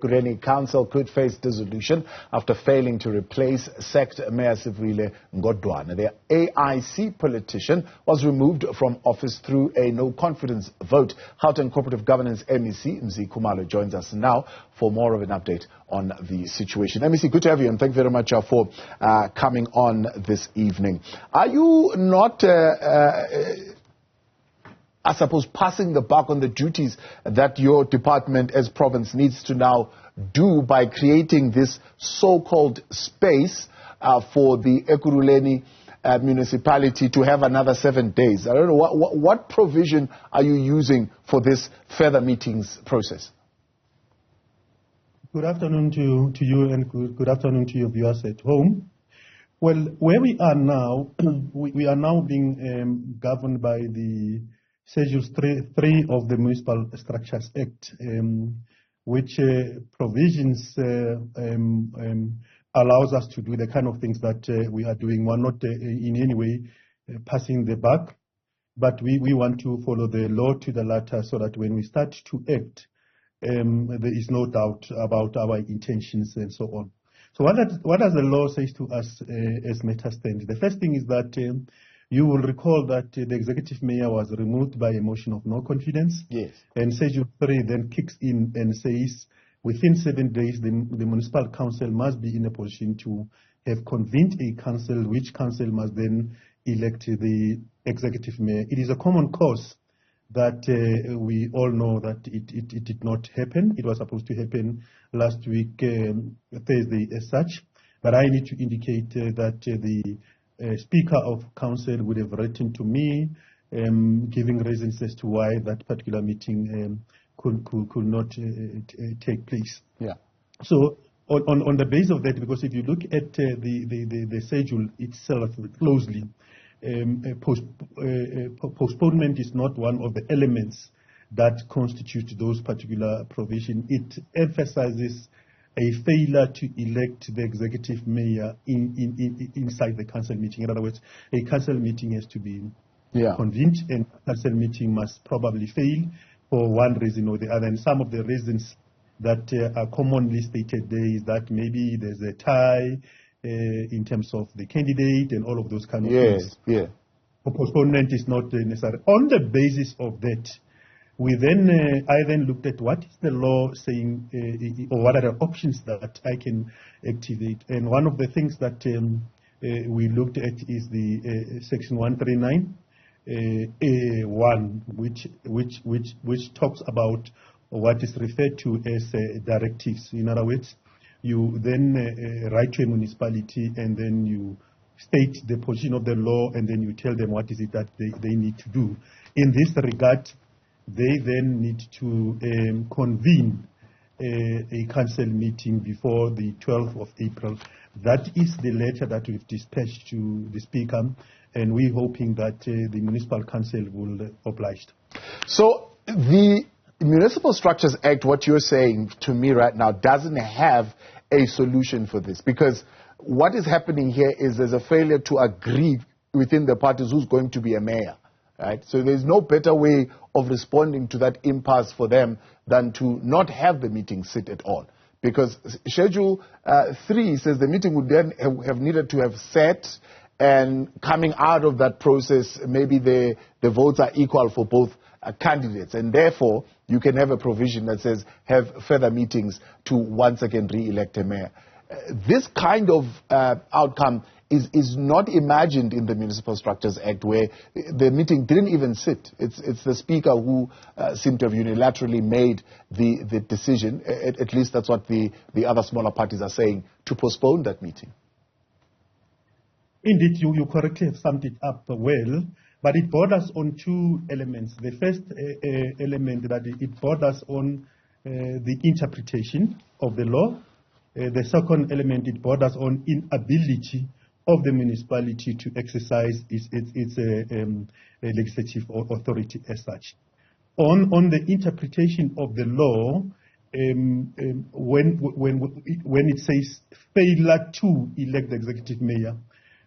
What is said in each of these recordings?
Ekurhuleni Council could face dissolution after failing to replace sacked Mayor Sivuyile Ngodwana. The AIC politician was removed from office through a no-confidence vote. Gauteng Cooperative Governance MEC, Khumalo, joins us now for more of an update on the situation. MEC, good to have you, and thank you very much for coming on this evening. Are you not I suppose, passing the buck on the duties that your department as province needs to now do by creating this so-called space for the Ekurhuleni municipality to have another 7 days? I don't know, what provision are you using for this further meetings process? Good afternoon to you, and good afternoon to your viewers at home. Well, where we are now, we are now being governed by the Schedule 3 of the Municipal Structures Act, which provisions allows us to do the kind of things that we are doing. We're not in any way passing the buck, but we want to follow the law to the letter so that when we start to act, there is no doubt about our intentions and so on. So what does the law say to us as matters stand? The first thing is that you will recall that the executive mayor was removed by a motion of no confidence. Yes. And Schedule 3 then kicks in and says within 7 days the municipal council must be in a position to have convened a council, which council must then elect the executive mayor. It is a common cause that we all know that it did not happen. It was supposed to happen last week, Thursday as such. But I need to indicate that the Speaker of Council would have written to me, giving reasons as to why that particular meeting could not take place. Yeah. So on the basis of that, because if you look at the schedule itself closely, postponement is not one of the elements that constitute those particular provisions. It emphasizes a failure to elect the executive mayor inside the council meeting. In other words, a council meeting has to be convened, and a council meeting must probably fail for one reason or the other. And some of the reasons that are commonly stated there is that maybe there's a tie in terms of the candidate and all of those kind of things. Yeah. Postponement is not necessary. On the basis of that, I then looked at what is the law saying, or what are the options that I can activate. And one of the things that we looked at is the Section 139 A1, which talks about what is referred to as directives. In other words, you then write to a municipality and then you state the position of the law, and then you tell them what is it that they need to do. In this regard, they then need to convene a council meeting before the 12th of April. That is the letter that we've dispatched to the Speaker, and we're hoping that the Municipal Council will oblige. So the Municipal Structures Act, what you're saying to me right now, doesn't have a solution for this, because what is happening here is there's a failure to agree within the parties who's going to be a mayor. Right? So there's no better way of responding to that impasse for them than to not have the meeting sit at all. Because Schedule 3 says the meeting would then have needed to have sat, and coming out of that process, maybe the votes are equal for both candidates. And therefore, you can have a provision that says have further meetings to once again re-elect a mayor. This kind of outcome is not imagined in the Municipal Structures Act, where the meeting didn't even sit. It's the Speaker who seemed to have unilaterally made the decision, at least that's what the other smaller parties are saying, to postpone that meeting. Indeed, you correctly have summed it up well, but it borders on two elements. The first element that it borders on the interpretation of the law. The second element, it borders on inability of the municipality to exercise its legislative authority as such. On the interpretation of the law, when it says failure to elect the executive mayor,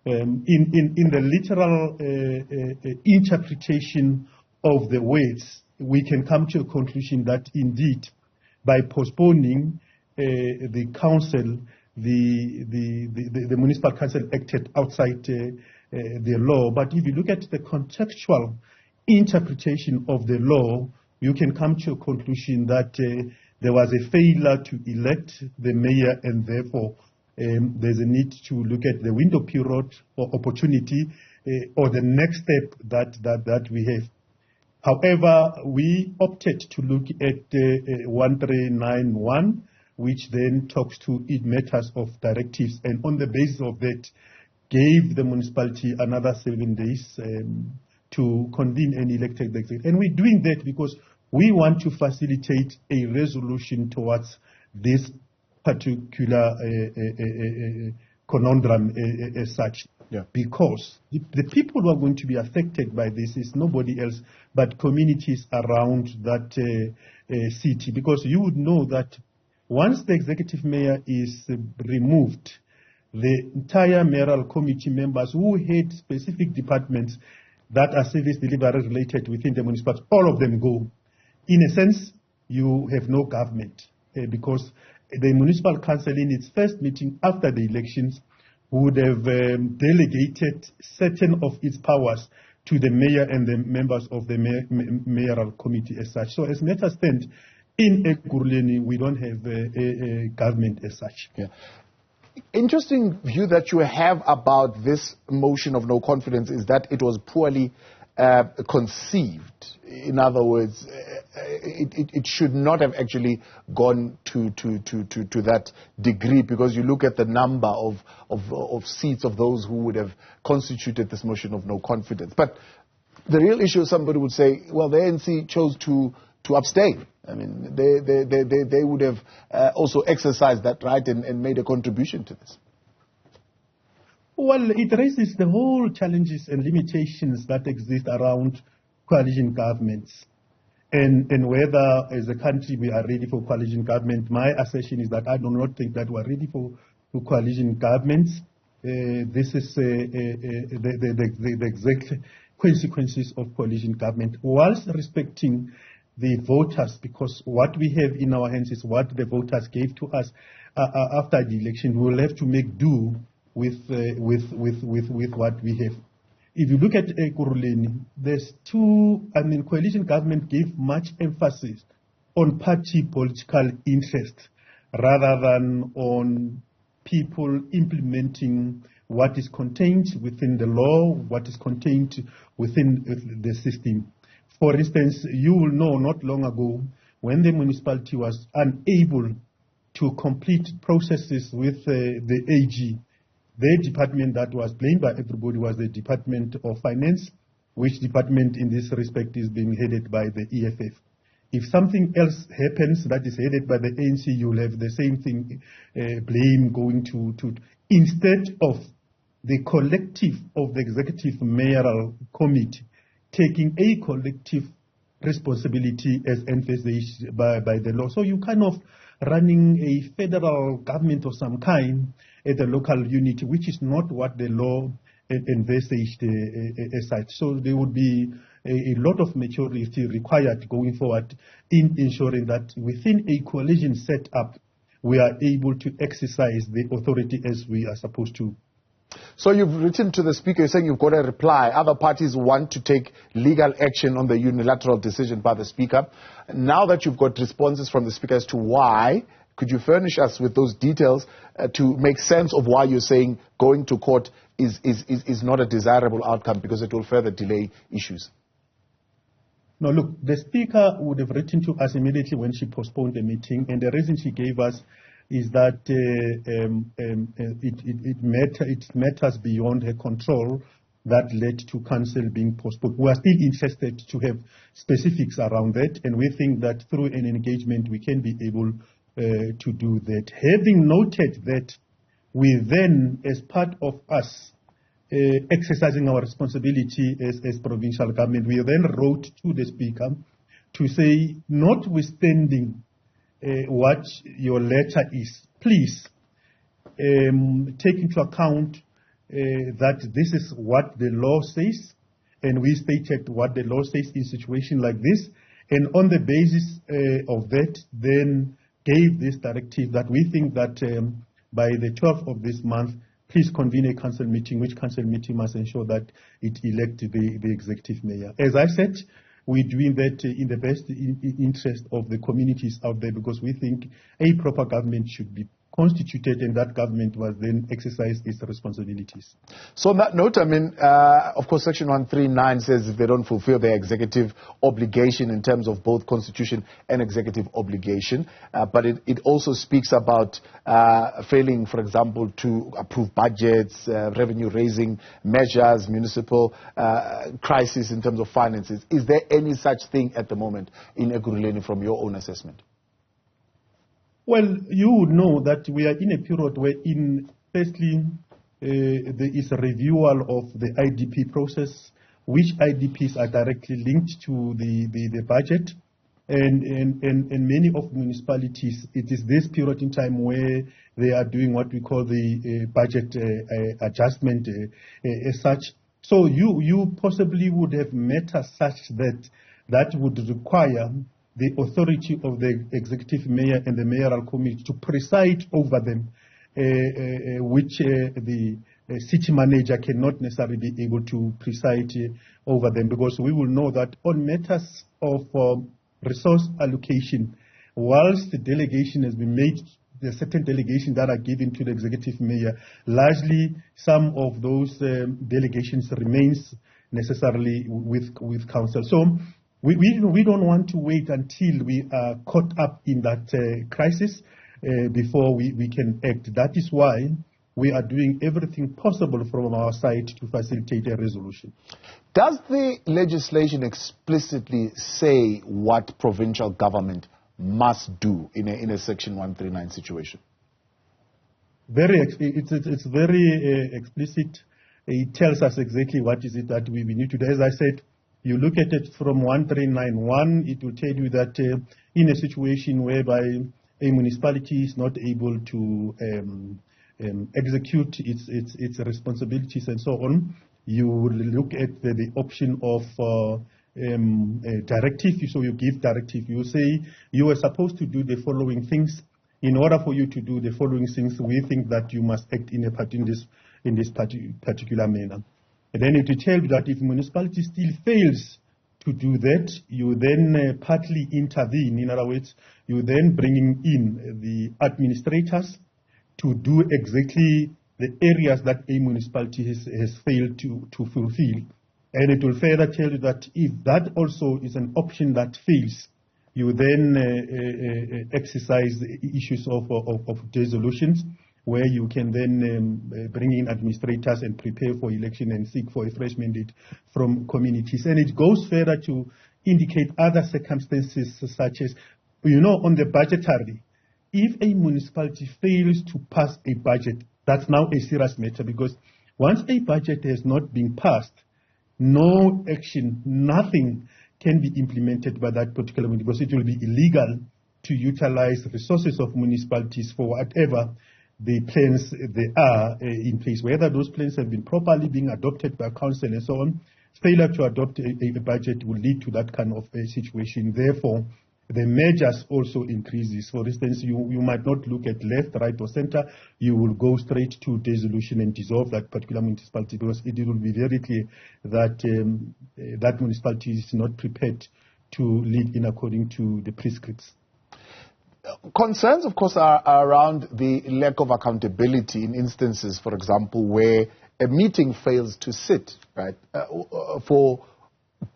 in the literal interpretation of the words, we can come to a conclusion that indeed, by postponing, the council, the municipal council acted outside the law. But if you look at the contextual interpretation of the law, you can come to a conclusion that there was a failure to elect the mayor, and therefore there's a need to look at the window period or opportunity or the next step that we have. However, we opted to look at 1391, which then talks to matters of directives, and on the basis of that, gave the municipality another 7 days to convene and elect the executive. And we're doing that because we want to facilitate a resolution towards this particular conundrum as such. Yeah. Because the people who are going to be affected by this is nobody else but communities around that city. Because you would know that once the executive mayor is removed, the entire mayoral committee members who head specific departments that are service delivery related within the municipality, all of them go. In a sense, you have no government because the municipal council in its first meeting after the elections would have delegated certain of its powers to the mayor and the members of the mayoral committee as such. So as matters stand, in Ekurhuleni, we don't have a government as such. Yeah. Interesting view that you have about this motion of no confidence is that it was poorly conceived. In other words, it should not have actually gone to that degree, because you look at the number of seats of those who would have constituted this motion of no confidence. But the real issue, somebody would say, well, the ANC chose to abstain. I mean, they would have also exercised that right and made a contribution to this. Well, it raises the whole challenges and limitations that exist around coalition governments, and whether as a country we are ready for coalition government. My assertion is that I do not think that we are ready for coalition governments. This is the exact consequences of coalition government, whilst respecting the voters, because what we have in our hands is what the voters gave to us after the election. We will have to make do with what we have. If you look at Ekurhuleni, there's coalition government gave much emphasis on party political interest rather than on people implementing what is contained within the law, what is contained within the system. For instance, you will know not long ago when the municipality was unable to complete processes with the AG, the department that was blamed by everybody was the Department of Finance, which department in this respect is being headed by the EFF. If something else happens that is headed by the ANC, you'll have the same thing, blame going to instead of the collective of the executive mayoral committee taking a collective responsibility as envisaged by the law. So you kind of running a federal government of some kind at the local unit, which is not what the law envisaged as such. So there would be a lot of maturity required going forward in ensuring that within a coalition set up, we are able to exercise the authority as we are supposed to. So you've written to the Speaker, you're saying you've got a reply. Other parties want to take legal action on the unilateral decision by the Speaker. Now that you've got responses from the Speaker as to why, could you furnish us with those details to make sense of why you're saying going to court is not a desirable outcome because it will further delay issues? No, look, the Speaker would have written to us immediately when she postponed the meeting, and the reason she gave us is that it matters beyond her control that led to council being postponed. We are still interested to have specifics around that, and we think that through an engagement we can be able to do that. Having noted that, we then, as part of us exercising our responsibility as provincial government, we then wrote to the Speaker to say, notwithstanding what your letter is, please take into account that this is what the law says, and we stated what the law says in a situation like this, and on the basis of that, then gave this directive that we think that by the 12th of this month, please convene a council meeting, which council meeting must ensure that it elects the executive mayor. As I said, we're doing that in the best interest of the communities out there, because we think a proper government should be constituted, and that government was then exercise its responsibilities. So on that note, I mean, of course, Section 139 says if they don't fulfill their executive obligation in terms of both constitution and executive obligation, but it also speaks about failing, for example, to approve budgets, revenue-raising measures, municipal crisis in terms of finances. Is there any such thing at the moment in Ekurhuleni from your own assessment? Well, you would know that we are in a period where, firstly, there is a reviewal of the IDP process, which IDPs are directly linked to the budget, and many of municipalities, it is this period in time where they are doing what we call the budget adjustment as such. So you possibly would have matters such that would require the authority of the executive mayor and the mayoral committee to preside over them, which the city manager cannot necessarily be able to preside over them, because we will know that on matters of resource allocation, whilst the delegation has been made, there are certain delegations that are given to the executive mayor, largely some of those delegations remains necessarily with council. So we don't want to wait until we are caught up in that crisis before we can act. That is why we are doing everything possible from our side to facilitate a resolution. Does the legislation explicitly say what provincial government must do in a Section 139 situation? It's very explicit. It tells us exactly what is it that we need to do. As I said, you look at it from 1391, it will tell you that in a situation whereby a municipality is not able to execute its responsibilities and so on, you will look at the option of directive. So you give directive. You say you are supposed to do the following things. In order for you to do the following things, we think that you must act in this particular manner. And then it will tell you that if municipality still fails to do that, you then partly intervene. In other words, you then bring in the administrators to do exactly the areas that a municipality has failed to fulfill. And it will further tell you that if that also is an option that fails, you then exercise the issues of dissolutions, where you can then bring in administrators and prepare for election and seek for a fresh mandate from communities. And it goes further to indicate other circumstances such as, on the budgetary, if a municipality fails to pass a budget, that's now a serious matter, because once a budget has not been passed, no action, nothing can be implemented by that particular municipality, because it will be illegal to utilize resources of municipalities for whatever the plans they are in place, whether those plans have been properly being adopted by council and so on. Failure to adopt a budget will lead to that kind of a situation. Therefore, the measures also increases. For instance, you might not look at left, right, or center. You will go straight to dissolution and dissolve that particular municipality, because it will be very clear that that municipality is not prepared to lead in according to the prescripts. Concerns, of course, are around the lack of accountability in instances, for example, where a meeting fails to sit, right, for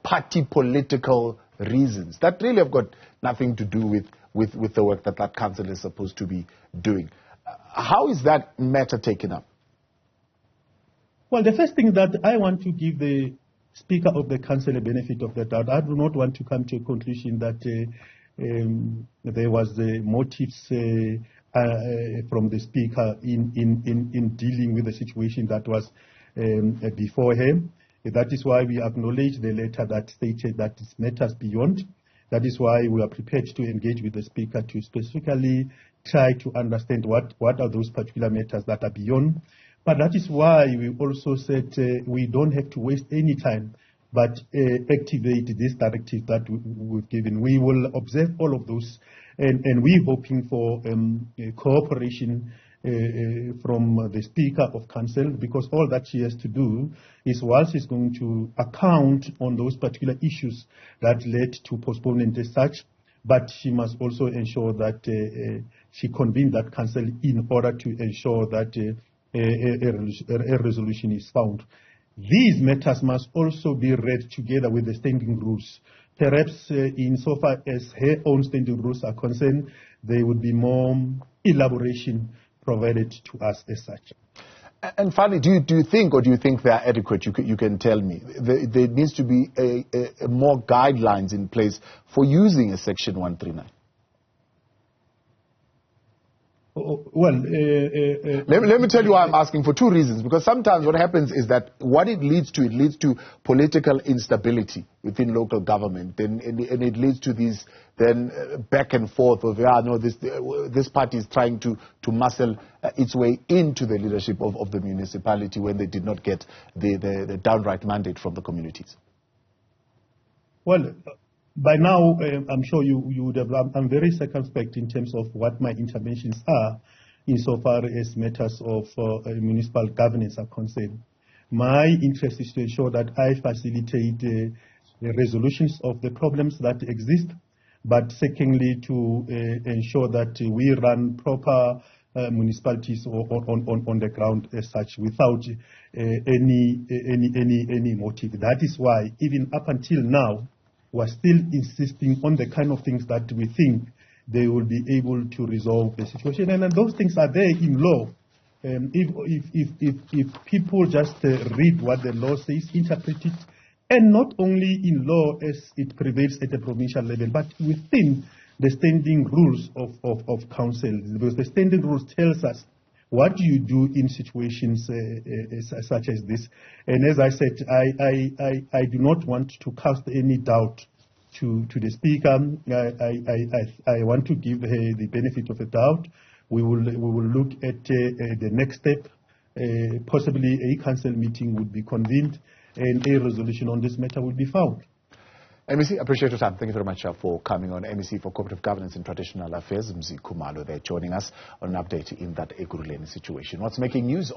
party political reasons that really have got nothing to do with the work that council is supposed to be doing. How is that matter taken up? Well, the first thing that I want to give the Speaker of the Council a benefit of the doubt. I do not want to come to a conclusion that there was motives from the Speaker in dealing with the situation that was before him. That is why we acknowledge the letter that stated that it matters beyond. That is why we are prepared to engage with the Speaker to specifically try to understand what are those particular matters that are beyond. But that is why we also said we don't have to waste any time, but activate this directive that we've given. We will observe all of those And we're hoping for cooperation from the Speaker of Council, because all that she has to do is, whilst she's going to account on those particular issues that led to postponement as such, but she must also ensure that she convenes that council in order to ensure that a resolution is found. These matters must also be read together with the standing rules. Perhaps insofar as her own standing rules are concerned, there would be more elaboration provided to us as such. And finally, do you think they are adequate? You can tell me. There needs to be a more guidelines in place for using a Section 139. Well, let me tell you why I'm asking, for two reasons. Because sometimes what happens is that what it leads to political instability within local government, and it leads to these then back and forth of, this party is trying to muscle its way into the leadership of the municipality when they did not get the downright mandate from the communities. Well, by now, I'm sure you would have. I'm very circumspect in terms of what my interventions are, insofar as matters of municipal governance are concerned. My interest is to ensure that I facilitate the resolutions of the problems that exist, but secondly, to ensure that we run proper municipalities on the ground as such, without any motive. That is why, even up until now, we're still insisting on the kind of things that we think they will be able to resolve the situation. And those things are there in law. If people just read what the law says, interpret it, and not only in law as it prevails at the provincial level, but within the standing rules of council, because the standing rules tells us what do you do in situations such as this. And as I said, I do not want to cast any doubt to the Speaker. I want to give her the benefit of the doubt. We will look at the next step. Possibly a council meeting would be convened and a resolution on this matter will be found. MEC, appreciate your time. Thank you very much for coming on. MEC for Cooperative Governance and Traditional Affairs, Khumalo, there joining us on an update in that Ekurhuleni situation. What's making news?